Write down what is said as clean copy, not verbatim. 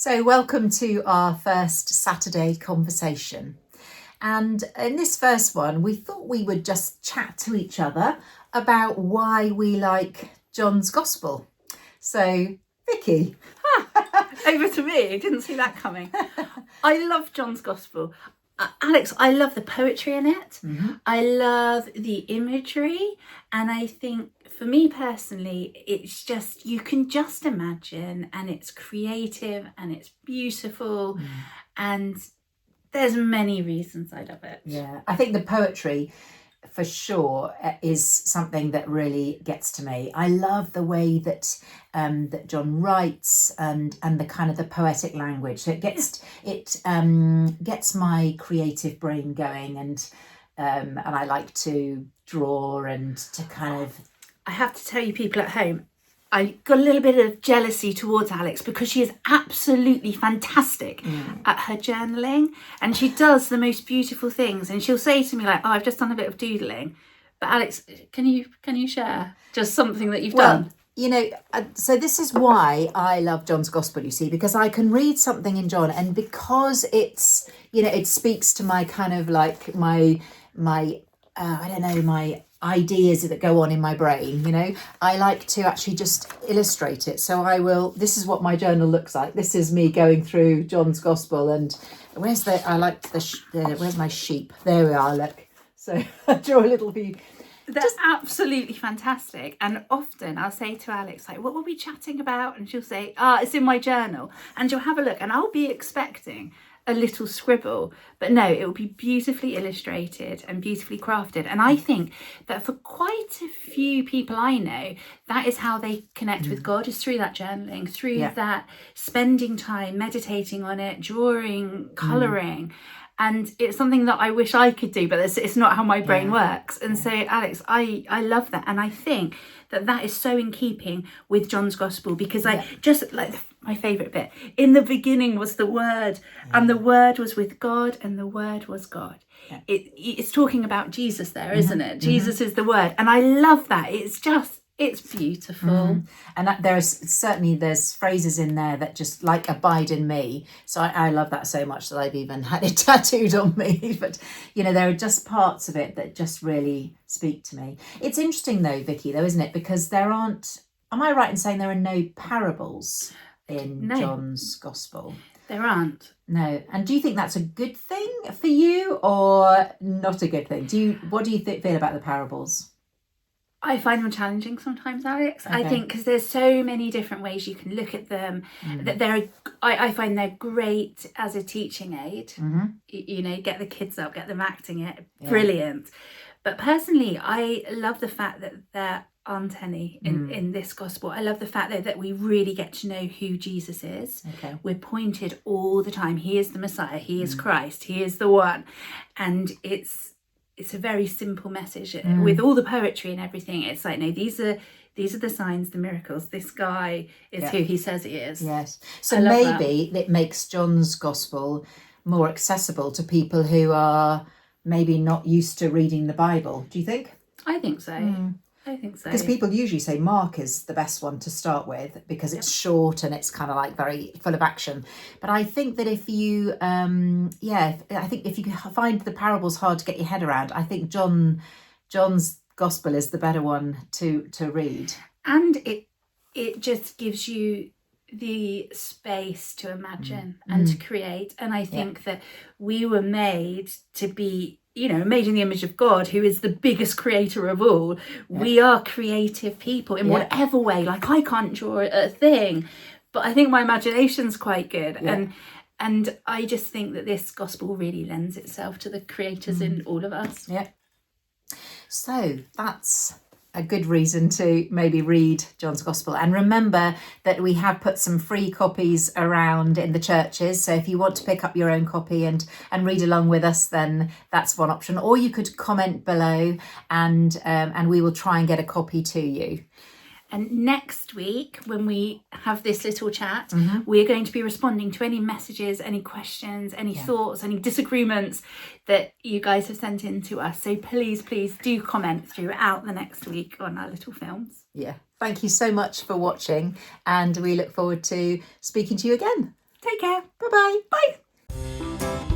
So welcome to our first Saturday conversation. And in this first one, we thought we would just chat to each other about why we like John's Gospel. So, Vicky. Over to me. Didn't see that coming. I love John's Gospel. Alex, I love the poetry in it. Mm-hmm. I love the imagery. And I think for me personally, it's just, you can just imagine, and it's creative and it's beautiful. And there's many reasons I love it. Yeah, I think the poetry for sure is something that really gets to me. I love the way that that John writes and the kind of the poetic language. So it gets my creative brain going, and I like to draw and to kind of. I have to tell you, people at home, I got a little bit of jealousy towards Alex because she is absolutely fantastic at her journaling, and she does the most beautiful things. And she'll say to me like, "Oh, I've just done a bit of doodling." But Alex, can you share just something that you've done? You know, so this is why I love John's Gospel, you see, because I can read something in John, and because it's, you know, it speaks to my kind of like my I don't know, my ideas that go on in my brain, you know. I like to actually just illustrate it. So this is what my journal looks like. This is me going through John's Gospel, and where's my sheep? There we are, look. So I draw a little view. They're absolutely fantastic. And often I'll say to Alex, like, what were we chatting about? And she'll say, it's in my journal. And you'll have a look, and I'll be expecting a little scribble, but no, it will be beautifully illustrated and beautifully crafted. And I think that for quite a few people I know, that is how they connect with God, is through that journaling, through that spending time meditating on it, drawing, colouring. And it's something that I wish I could do, but it's not how my brain works. And so, Alex, I love that. And I think that is so in keeping with John's Gospel, because I just like my favourite bit. In the beginning was the Word, and the Word was with God, and the Word was God. Yeah. It's talking about Jesus there, isn't it? Jesus is the Word. And I love that. It's beautiful. And there's phrases in there that just like abide in me. So I love that so much that I've even had it tattooed on me. But, you know, there are just parts of it that just really speak to me. It's interesting though, Vicky, though, isn't it? Because am I right in saying there are no parables in John's Gospel? There aren't. No. And do you think that's a good thing for you or not a good thing? What do you feel about the parables? I find them challenging sometimes, Alex. Okay. I think because there's so many different ways you can look at them. That I find they're great as a teaching aid. You know, get the kids up, get them acting it. Brilliant. But personally, I love the fact that there aren't any in this gospel. I love the fact that we really get to know who Jesus is. Okay. We're pointed all the time. He is the Messiah. He is Christ. He is the one. And it's a very simple message with all the poetry and everything. It's like, no, these are the signs, the miracles. This guy is who he says he is. Yes. So maybe it makes John's Gospel more accessible to people who are maybe not used to reading the Bible. Do you think? I think so. I think so. Because people usually say Mark is the best one to start with because it's short and it's kind of like very full of action. But I think that if you, if you find the parables hard to get your head around, I think John's Gospel is the better one to read. And it just gives you the space to imagine and to create. And I think that we were made to be, you know, made in the image of God, who is the biggest creator of all. Yeah. We are creative people in whatever way. Like, I can't draw a thing, but I think my imagination's quite good. Yeah. And I just think that this gospel really lends itself to the creators in all of us. Yeah. So that's a good reason to maybe read John's Gospel. And remember that we have put some free copies around in the churches. So if you want to pick up your own copy and read along with us, then that's one option. Or you could comment below and we will try and get a copy to you. And next week, when we have this little chat, we are going to be responding to any messages, any questions, any thoughts, any disagreements that you guys have sent in to us. So please do comment throughout the next week on our little films. Yeah. Thank you so much for watching, and we look forward to speaking to you again. Take care. Bye-bye. Bye.